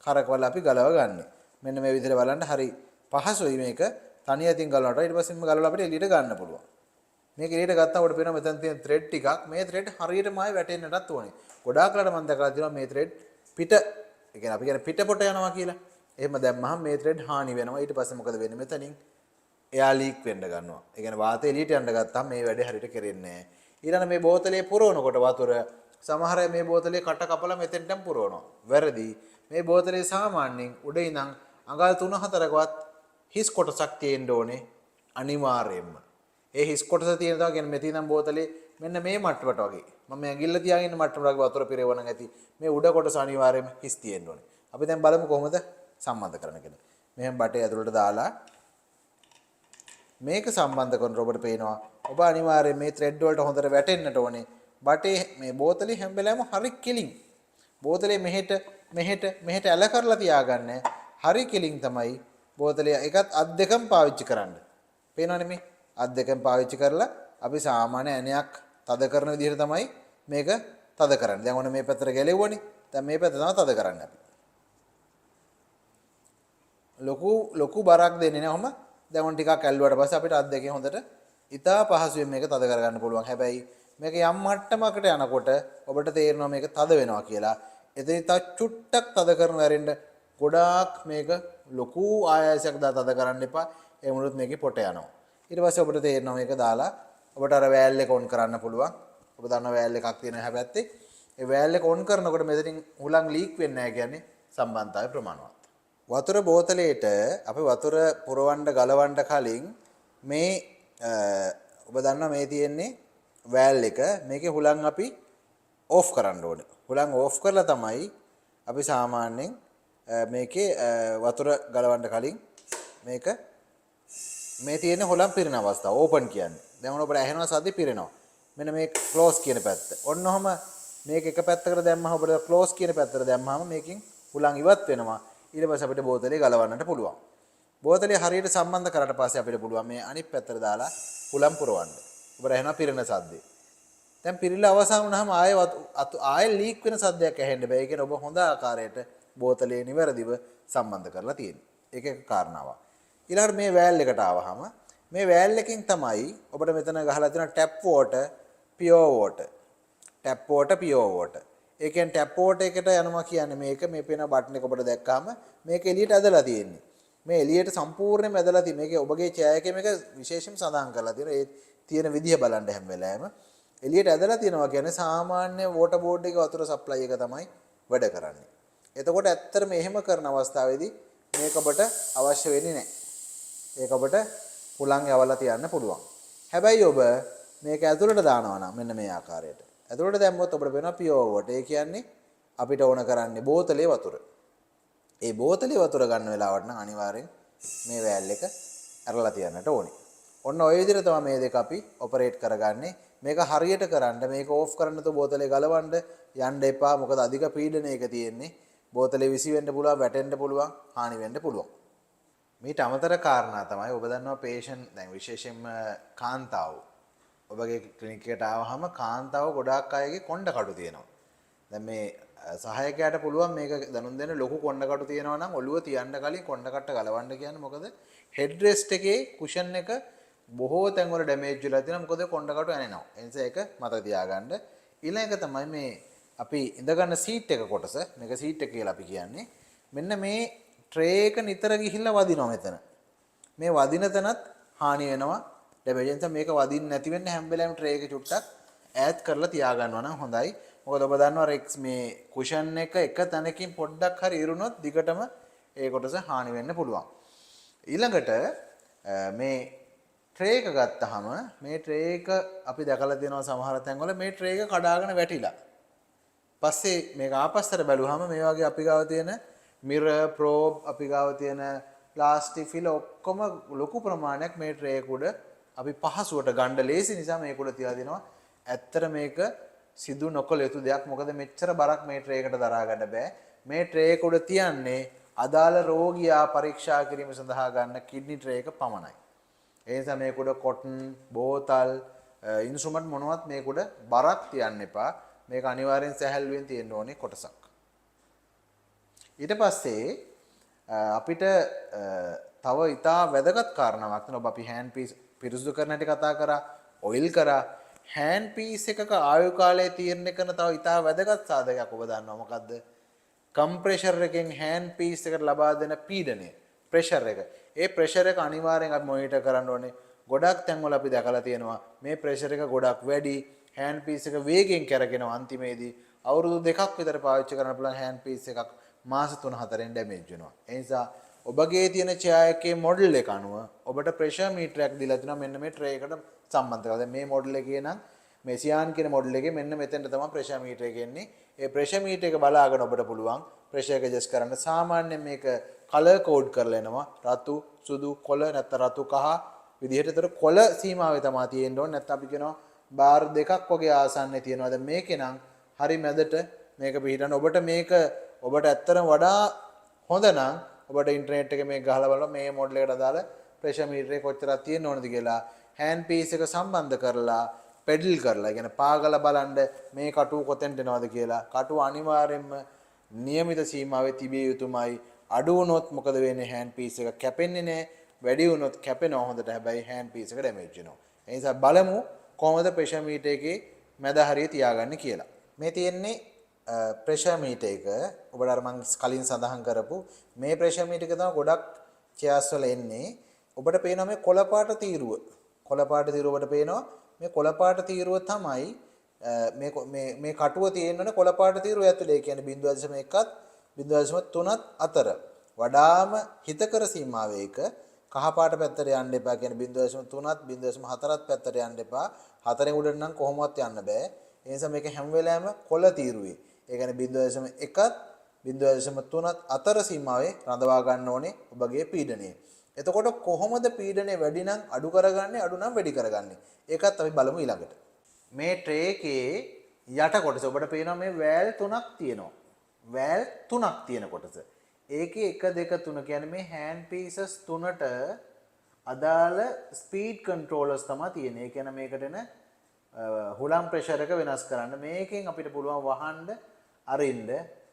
කරකවලා අපි ගලව ගන්න. මෙන්න මේ විදිහට බලන්න හරි පහසුයි මේක තනි අතින් ගලවනට ඊට පස්සේ මේ ගලවලා අපිට එළියට ගන්න පුළුවන්. මේක එළියට ගත්තාම අපිට පේනවා මෙතන තියෙන ත්‍රෙඩ් ටිකක් මේ ත්‍රෙඩ් හරියටම ආයි වැටෙන්නටත් ඕනේ. ගොඩාක් වෙලාවට මම දැකලා තියෙනවා මේ ත්‍රෙඩ් පිට ඒ කියන්නේ අපි කියන්නේ පිටපොට යනවා කියලා. එහෙම දැම්මහම මේ ත්‍රෙඩ් හානි වෙනවා. ඊට පස්සේ මොකද වෙන්නේ මෙතනින් එයා ලීක් වෙන්න ගන්නවා. ඒ කියන්නේ වාතය එළියට යන්න ගත්තාම මේ වැඩේ හරියට කෙරෙන්නේ නැහැ. ඊළඟ මේ බෝතලේ පුරවනකොට වතුර සමහර අය මේ බෝතලේ කට කපලා මෙතෙන්ටම පුරවනවා. වැරදි. මේ බෝතලේ සාමාන්‍යයෙන් උඩ ඉඳන් අඟල් 3-4කවත් හිස් කොටසක් තියෙන්න ඕනේ අනිවාර්යයෙන්ම. ඒ හිස් කොටස තියෙන තව කියන්නේ මෙතන ඉඳන් බෝතලේ මෙන්න මේ මට්ටමට වගේ. මම ඇඟිල්ල තියාගෙන ඉන්න මට්ටමට වගේ වතුර පිරෙවන නැති මේ උඩ කොටස අනිවාර්යයෙන්ම හිස් තියෙන්න ඕනේ. අපි දැන් බලමු කොහොමද සම්බන්ධ කරන්න කියලා. මෙහෙම බටේ ඇතුළට දාලා මේක සම්බන්ධ කරන ඔබට පේනවා ඔබ අනිවාර්යයෙන් මේ ත්‍රෙඩ් වලට හොඳට වැටෙන්නට ඕනේ. බටේ මේ බෝතලේ හැම වෙලාවෙම හරි කෙලින්. බෝතලේ මෙහෙට ඇල කරලා තියාගන්න. හරි කෙලින් තමයි බෝතලේ එකත් අත් දෙකම පාවිච්චි කරන්න. පේනවනේ මේ අත් දෙකම පාවිච්චි කරලා අපි සාමාන්‍ය ඇණයක් තද කරන විදිහට තමයි මේක තද කරන්නේ. දැන් ඔන්න මේ පැත්තට ගැලෙව්වනේ. දැන් මේ පැත්ත තමයි තද කරන්නේ අපි. ලොකු බරක් දෙන්නේ නැහැ. ඔහම දැන් ඔන්න ටිකක් ඇල්ලුවාට පස්සේ අපිට අත් දෙකේ හොඳට ඉතා පහසුවෙන් මේක තද කරගන්න පුළුවන්. හැබැයි මේක යම් මට්ටමකට යනකොට ඔබට තේරෙනවා මේක තද වෙනවා කියලා. එතන තව චුට්ටක් තද කරන වැරෙන්න ගොඩාක් මේක ලොකු ආයාසයක් දා තද කරන්න එපා. ඒ වුණොත් මේකේ පොට යනවා. ඊට පස්සේ ඔබට තේරෙනවා මේක දාලා ඔබට අර වෑල් එක ඔන් කරන්න පුළුවන්. ඔබ දන්න වෑල් එකක් තියෙනවා හැබැයි ඒ වෑල් එක ඔන් කරනකොට මෙතනින් හුලං ලීක් වෙන්නේ නැහැ කියන්නේ සම්බන්ධතාවය ප්‍රමාණවත්. වතුර බෝතලයට අපි වතුර පුරවන්න ගලවන්න කලින් මේ ඔබ දන්නවා මේ තියෙන්නේ වෑල් එක. මේකේ හුලං අපි ඕෆ් කරන්න ඕනේ. හුලං ඕෆ් කරලා තමයි අපි සාමාන්‍යයෙන් මේකේ වතුර ගලවන්න කලින් මේක මේ තියෙන හොලම් පිරෙන අවස්ථාව ඕපන් කියන්නේ. දැන් ඔබට ඇහෙනවා සද්දේ පිරෙනවා. මෙන්න මේ ක්ලෝස් කියන පැත්ත. ඔන්න ඔහම මේක එක පැත්තකට දැම්මම ඔබට ක්ලෝස් කියන පැත්තට දැම්මම මේකෙන් හුලං ඉවත් වෙනවා. ඊට පස්සේ අපිට බෝතලේ ගලවන්නට පුළුවන්. බෝතලේ හරියට සම්බන්ධ කරලා පස්සේ අපිට පුළුවන් මේ අනිත් පැත්තට දාලා හුලම් පුරවන්න. ඔබට ඇහෙනවා පිරෙන සද්දේ. දැන් පිරිලා අවසන් වුණාම ආයෙ ලීක් වෙන සද්දයක් ඇහෙන්න බෑ. ඒ කියන්නේ ඔබ හොඳ ආකාරයට බෝතලේ නිවැරදිව සම්බන්ධ කරලා තියෙනවා. ඒක එක කාරණාවක්. ඊළඟට මේ වෑල් එකට ආවහම මේ වෑල් එකෙන් තමයි ඔබට මෙතන ගහලා තියෙන tap water pure water. Tap water pure water. ඒ කියන්නේ ටැප් වෝටර් එකට යනවා කියන්නේ මේක මේ පේන බටන් එක ඔබට දැක්කාම මේක එළියට ඇදලා තියෙන්නේ. මේ එළියට සම්පූර්ණයෙන්ම ඇදලා තියෙන්නේ. මේකේ ඔබගේ ඡාය එකේ මේක විශේෂයෙන් සඳහන් කරලා තියෙනවා. ඒ තියෙන විදිය බලන්න හැම වෙලාවෙම එළියට ඇදලා තියෙනවා කියන්නේ සාමාන්‍ය වෝටර් බෝඩ් එකේ වතුර සප්ලයි එක තමයි වැඩ කරන්නේ. එතකොට ඇත්තටම එහෙම කරන අවස්ථාවේදී මේක ඔබට අවශ්‍ය වෙන්නේ නැහැ. ඒක ඔබට හුලං යවලා තියන්න පුළුවන්. හැබැයි ඔබ මේක ඇතුළට දානවා නම් මෙන්න මේ ආකාරයට. ඇතුළට දැම්මොත් ඔබට වෙනවා පියෝර් වෝටර්. ඒ කියන්නේ අපිට ඕන කරන්නේ බෝතලේ වතුර. ඒ බෝතලේ වතුර ගන්න වෙලාවට නම් අනිවාර්යෙන් මේ වෑල් එක ඇරලා තියන්නට ඕනේ. ඔන්න ඔය විදිහට තමයි මේ දෙක අපි ඔපරේට් කරගන්නේ. මේක හරියට කරන්න මේක ඕෆ් කරන්න තු බෝතලේ ගලවන්න යන්න එපා. මොකද අධික පීඩනයක තියෙන්නේ. බෝතලේ විසි වෙන්න පුළුවන්, වැටෙන්න පුළුවන්, හානි වෙන්න පුළුවන්. මීට අමතර කාරණා තමයි ඔබ දන්නවා පේෂන්ට් දැන් විශේෂයෙන්ම කාන්තාව ඔබගේ ක්ලිනික් එකට ආවහම කාන්තාව ගොඩාක් අයගේ කොණ්ඩ කටු තියෙනවා. දැන් මේ සහායකයාට පුළුවන් මේක දැනුම් දෙන්න ලොකු කොණ්ඩ කටු තියෙනවා නම් ඔළුව තියන්න කලින් කොණ්ඩ කට්ට ගලවන්න කියන්නේ මොකද හෙඩ් රෙස්ට් එකේ කුෂන් එක බොහෝ තැන්වල ඩැමේජ් වෙලා තියෙනවා. මොකද කොණ්ඩ කටු ඇනෙනවා. ඒ නිසා ඒක මතක තියාගන්න. ඊළඟ එක තමයි මේ අපි ඉඳගන්න සීට් එක කොටස. මේක සීට් එක කියලා අපි කියන්නේ. මෙන්න මේ ට්‍රේ එක නිතර ගිහිල්ලා වදිනවා මෙතන. මේ වදින තැනත් හානි වෙනවා. ඩැමේජ් නිසා මේක වදින්න නැති වෙන්න හැම වෙලාවෙම ට්‍රේ එක චුට්ටක් ඈත් කරලා තියාගන්නවා නම් හොඳයි. මොකද ඔබ දන්නවා රෙක්ස් මේ කුෂන් එක තැනකින් පොඩ්ඩක් හරි ඉරුණොත් දිගටම ඒ කොටස හානි වෙන්න පුළුවන්. ඊළඟට මේ ට්‍රේ එක ගත්තාම මේ ට්‍රේ එක අපි දැකලා තියෙනවා සමහර තැන්වල මේ ට්‍රේ එක කඩාගෙන වැටිලා. පස්සේ මේක ආපස්සට බැලුවාම මේ වගේ අපි ගාව තියෙන මිරර් ප්‍රෝබ් අපි ගාව තියෙන ප්ලාස්ටික් ෆිල් ඔක්කොම ලොකු ප්‍රමාණයක් මේ ට්‍රේ එක උඩ අපි පහසුවට ගන්න ලේසි නිසා මේක උඩ තියලා දෙනවා. ඇත්තට මේක සිදු නොකළ යුතු දෙයක්. මොකද මෙච්චර බරක් මේ ට්‍රේ එකට දරා ගන්න බෑ. මේ ට්‍රේ එක උඩ තියන්නේ අදාළ රෝගියා පරීක්ෂා කිරීම සඳහා ගන්න කිඩ්නි ට්‍රේ එක පමණයි. ඒ නිසා මේක උඩ කොටන්, බෝතල්, ඉන්ස්ට්‍රුමන්ට් මොනවත් මේක උඩ බරක් තියන්න එපා. මේක අනිවාර්යෙන් සැහැල්ලුවෙන් තියෙන්න ඕනේ කොටසක්. ඊට පස්සේ අපිට තව ඉතා වැදගත් කාරණාවක් තියෙනවා. ඔබ අපි හෑන්ඩ් පීස් පිරිසුදු කරන හැටි කතා කරා, ඔයිල් කරා. හෑන්ඩ් පීස් එකක ආයු කාලය තීරණය කරන තව ඉතා වැදගත් සාධකයක් ඔබ දන්නවා මොකද්ද? කම්ප්‍රෙෂර් එකෙන් හෑන්ඩ් පීස් එකට ලබා දෙන පීඩනය, ප්‍රෙෂර් එක. ඒ ප්‍රෙෂර් එක අනිවාර්යෙන් අපි මොනිටර් කරන්න ඕනේ. ගොඩක් තැන්වල අපි දැකලා තියෙනවා මේ ප්‍රෙෂර් එක ගොඩක් වැඩි. හෑන්ඩ් පීස් එක වේගෙන් කැරගෙනවා. අන්තිමේදී අවුරුදු 2ක් විතර පාවිච්චි කරන්න පුළුවන් හෑන්ඩ් පීස් එකක් මාස 3-4න් ඩැමේජ් වෙනවා. ඒ නිසා ඔබගේ තියෙන ඡායකයේ මොඩල් එක අනුව ඔබට ප්‍රෙෂර් මීටරයක් දීලා තිනවා මෙන්න මේ ට්‍රේ එකට සම්බන්ධ කරලා. දැන් මේ මොඩල් එකේ නම් මේ සියාන් කියන මොඩල් එකේ මෙන්න මෙතෙන්ට තමයි ප්‍රෙෂර් මීටර එක එන්නේ. ඒ ප්‍රෙෂර් මීටර එක බලාගෙන ඔබට පුළුවන් ප්‍රෙෂර් එක ඇඩ්ජස්ට් කරන්න. සාමාන්‍යයෙන් මේක කලර් කෝඩ් කරලා එනවා. රතු, සුදු, කොළ නැත්නම් රතු කහ විදිහට. ඒතර කොළ සීමාවේ තමයි තියෙන්න ඕනේ. නැත්නම් අපි කියනවා බාර් දෙකක් වගේ ආසන්නයේ තියෙනවා. දැන් මේකේ නම් හරි මැදට මේක පිටින් ඔබට මේක ඔබට ඇත්තටම වඩා හොඳ නම් ඔබට ඉන්ටර්නෙට් එකේ මේක ගහලා බලන්න මේ මොඩල් එකට අදාළ ප්‍රෙෂර් මීටරේ කොච්චරක් තියෙන්න ඕනද කියලා හෑන්ඩ් පීස් එක සම්බන්ධ කරලා පෙඩල් කරලා يعني පාගලා බලන්න මේ කටුව කොතෙන්ට එනවද කියලා. කටුව අනිවාර්යයෙන්ම નિયમિત සීමාවේ තිබිය යුතුමයි. අඩු වුණොත් මොකද වෙන්නේ? හෑන්ඩ් පීස් එක කැපෙන්නේ නැහැ. වැඩි වුණොත් කැපෙනවා හොඳට. හැබැයි හෑන්ඩ් පීස් එක ඩැමේජ් වෙනවා. ඒ නිසා බලමු කොහොමද ප්‍රෙෂර් මීටර් එකේ මැද හරිය තියාගන්නේ කියලා. මේ තියෙන්නේ ප්‍රෙෂර් මීටර් එක. ඔබට අර මම කලින් සඳහන් කරපු මේ ප්‍රෙෂර් මීටර් එක තමයි ගොඩක් චෙයර්ස් වල එන්නේ. ඔබට පේනවා මේ කොළ පාට තීරුව. කොළ පාට තීරුව ඔබට පේනවා. මේ කොළ පාට තීරුව තමයි මේ කටුව තියෙනවනේ කොළ පාට තීරුව ඇතුලේ. ඒ කියන්නේ 0.1ත් 0.3ත් අතර. වඩාම හිතකර සීමාවේක කහ පාට පැත්තට යන්න එපා. කියන්නේ 0.3ත් 0.4ත් පැත්තට යන්න එපා. 4න් උඩට නම් කොහොමවත් යන්න බෑ. ඒ නිසා මේක හැම වෙලාවෙම කොළ තීරුවේ. ඒ කියන්නේ 0.1ත් 0.3ත් අතර සීමාවේ රඳවා ගන්න ඕනේ ඔබගේ පීඩනය. එතකොට කොහොමද පීඩනය වැඩි නම් අඩු කරගන්නේ අඩු නම් වැඩි කරගන්නේ? ඒකත් අපි බලමු ඊළඟට. මේ ට්‍රේ එකේ යට කොටස ඔබට පේනවා මේ වෑල් තුනක් තියෙනවා. වෑල් තුනක් තියෙන කොටස. ඒකේ 1 2 3 කියන්නේ මේ හෑන්ඩ් පීසස් තුනට අදාළ ස්පීඩ් කන්ට්‍රෝලර්ස් තමයි තියෙන්නේ. ඒ කියන්නේ මේකට එන හුලම් ප්‍රෙෂර් එක වෙනස් කරන්න. මේකෙන් අපිට පුළුවන් වහන්න අරින්න.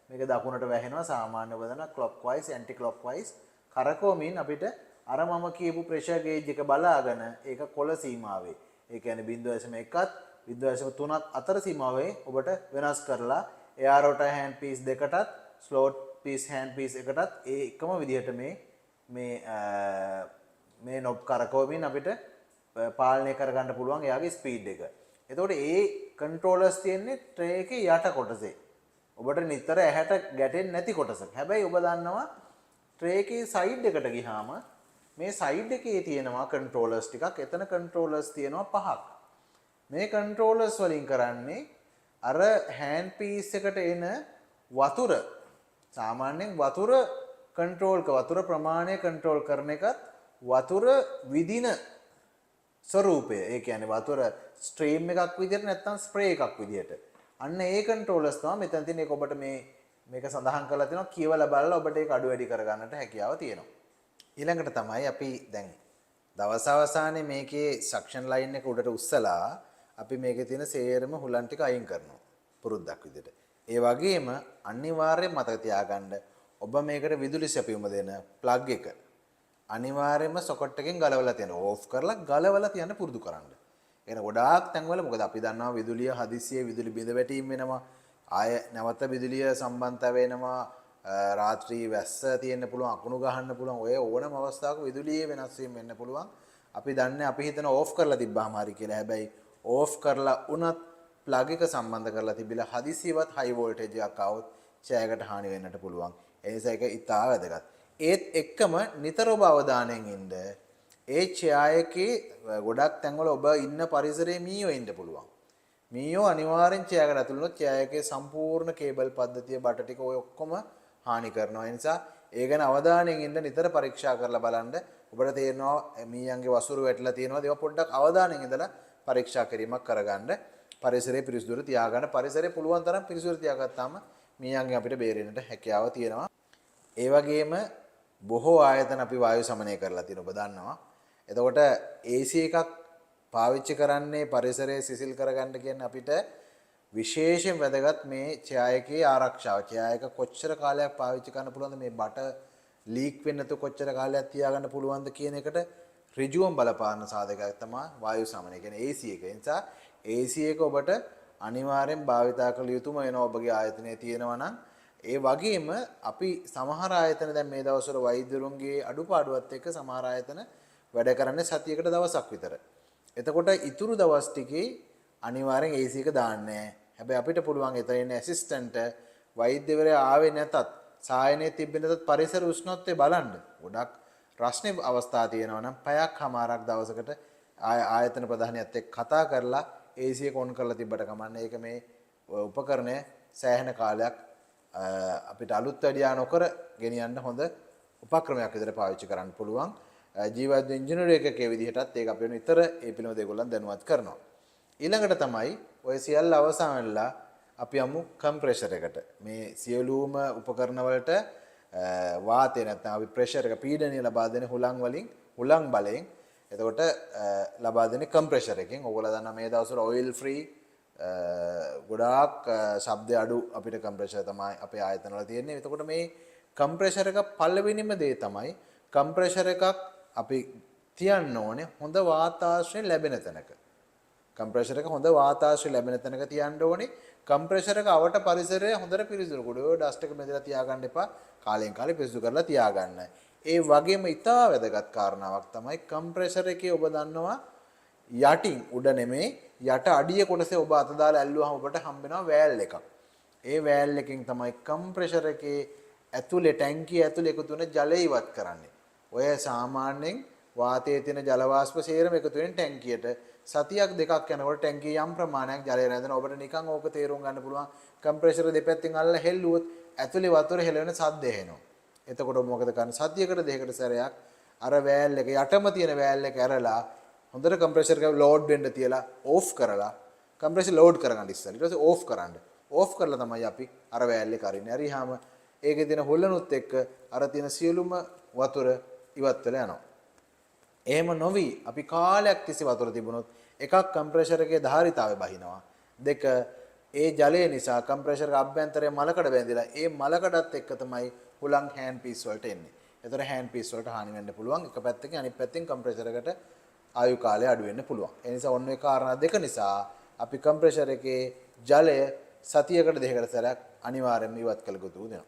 මේක දකුණට වැහෙනවා සාමාන්‍ය වදන ක්ලොක්වයිස් ඇන්ටි ක්ලොක්වයිස් කරකවමින් අපිට අර මම කියපු ප්‍රෙෂර් ගේජ් එක බලාගෙන ඒක කොළ සීමාවේ. ඒ කියන්නේ 0.1ත් 0.3ත් අතර සීමාවේ ඔබට වෙනස් කරලා එයාරෝට හෑන්ඩ් පීස් දෙකටත් ස්ලෝට් පීස් හෑන්ඩ් පීස් එකටත් ඒ එකම විදිහට මේ නොබ් කරකවමින් අපිට පාලනය කරගන්න පුළුවන් එයාගේ ස්පීඩ් එක. එතකොට ඒ කන්ට්‍රෝලර්ස් තියෙන්නේ ට්‍රේ එකේ යට කොටසේ. ඔබට නිතර ඇහැට ගැටෙන්නේ නැති කොටසක්. හැබැයි ඔබ දන්නවා ට්‍රේ එකේ සයිඩ් එකට ගියාම මේ සයිඩ් එකේ තියෙනවා කන්ට්‍රෝලර්ස් ටිකක්. එතන කන්ට්‍රෝලර්ස් තියෙනවා 5ක්. මේ කන්ට්‍රෝලර්ස් වලින් කරන්නේ අර හෑන්ඩ් පීස් එකට එන වතුර සාමාන්‍යයෙන් වතුර වතුර ප්‍රමාණය කන්ට්‍රෝල් කරන එකත් වතුර විදින ස්වරූපය. ඒ කියන්නේ වතුර ස්ට්‍රීම් එකක් විදිහට නැත්නම් ස්ප්‍රේ එකක් විදිහට. අන්න ඒ කන්ට්‍රෝලර්ස් තමයි මෙතන තියෙන. ඒක ඔබට මේක සඳහන් කරලා තියෙනවා. කියවලා බලලා ඔබට ඒක අඩු වැඩි කරගන්නට හැකියාව තියෙනවා. ඊළඟට තමයි අපි දැන් දවස් අවසානයේ මේකේ සක්ෂන් ලයින් එක උඩට උස්සලා අපි මේකේ තියෙන සේරම හුලන් ටික අයින් කරනවා. පුරුද්දක් විදිහට. ඒ වගේම අනිවාර්යයෙන් මතක තියාගන්න ඔබ මේකට විදුලි සැපයුම දෙන ප්ලග් එක අනිවාර්යයෙන්ම සොකට් එකෙන් ගලවලා තියන්න. ඕෆ් කරලා ගලවලා තියන්න පුරුදු කරන්න. එන ගොඩාක් තැන්වල මොකද අපි දන්නවා විදුලිය හදිස්සියේ විදුලි බිඳ වැටීම් වෙනවා. ආය නැවත විදුලිය සම්බන්ධ වෙනවා. රාත්‍රී වැස්ස තියෙන්න පුළුවන්, අකුණු ගහන්න පුළුවන්. ඔය ඕනම අවස්ථාවක විදුලියේ වෙනස් වීම වෙන්න පුළුවන්. අපි දන්නේ අපි හිතන ඕෆ් කරලා තිබ්බාම හරි කියලා. හැබැයි ඕෆ් කරලා උනත් ප්ලග් එක සම්බන්ධ කරලා තිබිලා හදිසියවත් හයි වෝල්ටේජ් එකක් આવොත් චෑයකට හානි වෙන්නට පුළුවන්. ඒ නිසා ඒක ඉතා වැදගත්. ඒත් එක්කම නිතර ඔබ අවධානයෙන් ඉන්න. ඒ චෑයකේ ගොඩක් තැන්වල ඔබ ඉන්න පරිසරයේ මීයෝ ඉන්න පුළුවන්. මීයෝ අනිවාර්යෙන් චෑයකට ඇතුළු වුණොත් චෑයකේ සම්පූර්ණ කේබල් පද්ධතිය බට ටික ඔය ඔක්කොම හානි කරනවා. ඒ නිසා ඒ ගැන අවධානයෙන් ඉන්න නිතර පරීක්ෂා කරලා බලන්න. ඔබට තේරෙනවා මීයන්ගේ වසුරු වැටලා තියෙනවාද? ඒවා පොඩ්ඩක් අවධානයෙන් ඉඳලා පරීක්ෂා කිරීමක් කරගන්න. පරිසරයේ පිරිසිදුව තියාගන්න. පරිසරය පුළුවන් තරම් පිරිසිදුව තියාගත්තාම මීයන්ගෙන් අපිට බේරෙන්නට හැකියාව තියෙනවා. ඒ වගේම බොහෝ ආයතන අපි වායු සමනය කරලා තියෙනවා. ඔබ දන්නවා. එතකොට AC එකක් පාවිච්චි කරන්නේ පරිසරය සිසිල් කරගන්න කියන්නේ අපිට විශේෂයෙන් වැදගත් මේ ඡායකයේ ආරක්ෂාව. ඡායක කොච්චර කාලයක් පාවිච්චි කරන්න පුළුවන්ද, මේ බට ලීක් වෙන්නේ නැතුව කොච්චර කාලයක් තියාගන්න පුළුවන්ද කියන එකට ඍජුවම බලපාන සාධකයක් තමයි වායු සමනය කියන්නේ AC එක. ඒ නිසා AC එක ඔබට අනිවාර්යෙන් භාවිතා කළ යුතුම වෙනවා ඔබගේ ආයතනයේ තියෙනවා නම්. ඒ වගේම අපි සමහර ආයතන දැන් මේ දවස්වල වෛද්‍යවරුන්ගේ අඩුපාඩුවත් එක්ක සමහර ආයතන වැඩ කරන්නේ සතියකට දවසක් විතර. එතකොට ඉතුරු දවස් ටිකේ අනිවාර්යෙන් AC එක දාන්නේ. හැබැයි අපිට පුළුවන් එතන ඉන්න ඇසිස්ටන්ට් වෛද්‍යවරයා ආවේ නැතත් සායනයේ තිබෙන නැතත් පරිසර උෂ්ණත්වය බලන්න. ගොඩක් රස්නේ අවස්ථා තියෙනවා නම් පැයක් හමාරක් දවසකට ආයතන ප්‍රධානියත් එක්ක කතා කරලා AC එක ඔන් කරලා තිබ්බට කමන්නේ. ඒක මේ උපකරණය සෑහෙන කාලයක් අපිට අලුත් වැඩියා නොකර ගෙනියන්න හොඳ උපක්‍රමයක් විදිහට පාවිච්චි කරන්න පුළුවන්. ජීවත් ඉංජිනේරු එකකේ විදිහටත් ඒක අපිට නිතර ඒ පිළිබඳව ඒගොල්ලන් දැනුවත් කරනවා. ඊළඟට තමයි ඔය සියල්ල අවසන් වෙලා අපි යමු කම්ප්‍රෙෂර් එකට. මේ සියලුම උපකරණ වලට වාතය නැත්නම් අපි ප්‍රෙෂර් එක පීඩනය ලබා දෙන හුලං බලයෙන් එතකොට ලබා දෙන කම්ප්‍රෙෂර් එකෙන්. ඔයගොල්ලෝ දන්නා මේ දවස්වල ඔයිල් ෆ්‍රී ගොඩාක් ශබ්ද අඩු අපිට කම්ප්‍රෙෂර් තමයි අපේ ආයතන වල තියෙන්නේ. එතකොට මේ කම්ප්‍රෙෂර් එක පළවෙනිම දේ තමයි කම්ප්‍රෙෂර් එකක් අපි තියන්න ඕනේ හොඳ වාතාශ්‍රය ලැබෙන තැනක. කම්ප්‍රෙෂර් එක හොඳ වාතාශ්‍රය ලැබෙන තැනක තියන්න ඕනේ. කම්ප්‍රෙෂර් එක අවට පරිසරය හොඳට පිරිසිදු කුඩ ඔය ඩස්ට් එක මෙතන තියාගන්න එපා. කාලෙන් කාලේ පිරිසිදු කරලා තියාගන්න. ඒ වගේම ඉතා වැදගත් කාරණාවක් තමයි කම්ප්‍රෙෂර් එකේ ඔබ දන්නවා යටින් උඩ නෙමේ යට අඩිය කොටසේ ඔබ අත දාලා ඇල්ලුවාම ඔබට හම්බෙනවා වෑල් එකක්. ඒ වෑල් එකෙන් තමයි කම්ප්‍රෙෂර් එකේ ඇතුලේ ටැංකිය ඇතුලේ එකතු වෙන ජලය ඉවත් කරන්නේ. ඔය සාමාන්‍යයෙන් වාතයේ තියෙන ජල වාෂ්ප සේරම එකතු වෙන ටැංකියට සතියක් දෙකක් යනකොට ටැංකිය යම් ප්‍රමාණයක් ජලය රැඳෙන ඔබට නිකන් ඕක තේරුම් ගන්න පුළුවන් කම්ප්‍රෙෂර් දෙපැත්තෙන් අල්ලලා හෙල්ලුවොත් ඇතුලේ වතුර හෙලවෙන සද්ද එනවා. එතකොට ඔබ මොකද කරන්නේ? සතියකට දෙකකට සැරයක් අර වෑල් එක යටම තියෙන වෑල් එක ඇරලා හොඳට කම්ප්‍රෙෂර් එක ලෝඩ් වෙන්න තියලා ඕෆ් කරලා කම්ප්‍රෙෂර් ලෝඩ් කරගන්න ඉස්සෙල්ලා ඊට පස්සේ ඕෆ් කරන්න. ඕෆ් කරලා තමයි අපි අර වෑල් එක අරින්නේ. හරිහාම ඒකේ තියෙන හොල්ලනුත් එක්ක අර තියෙන සියලුම වතුර ඉවත් වෙලා යනවා. එහෙම නොවි අපි කාලයක් තිස්සේ වතුර තිබුණොත් එකක් කම්ප්‍රෙෂර් එකේ ධාරිතාවය බහිනවා. දෙක ඒ ජලය නිසා කම්ප්‍රෙෂර් එක අභ්‍යන්තරයේ මලකඩ බැඳිලා ඒ මලකඩත් එක්ක තමයි හුලං හෑන්ඩ් පීස් වලට එන්නේ. ඒතර හෑන්ඩ් පීස් වලට හානි වෙන්න පුළුවන්. එක පැත්තකින් අනිත් පැත්තෙන් කම්ප්‍රෙෂර් එකට ආයු කාලය අඩු වෙන්න පුළුවන්. ඒ නිසා ඔන්න ඔය කාරණා දෙක නිසා අපි කම්ප්‍රෙෂර් එකේ ජලය සතියකට දෙකකට සැරයක් අනිවාර්යයෙන්ම ඉවත් කළ යුතු වෙනවා.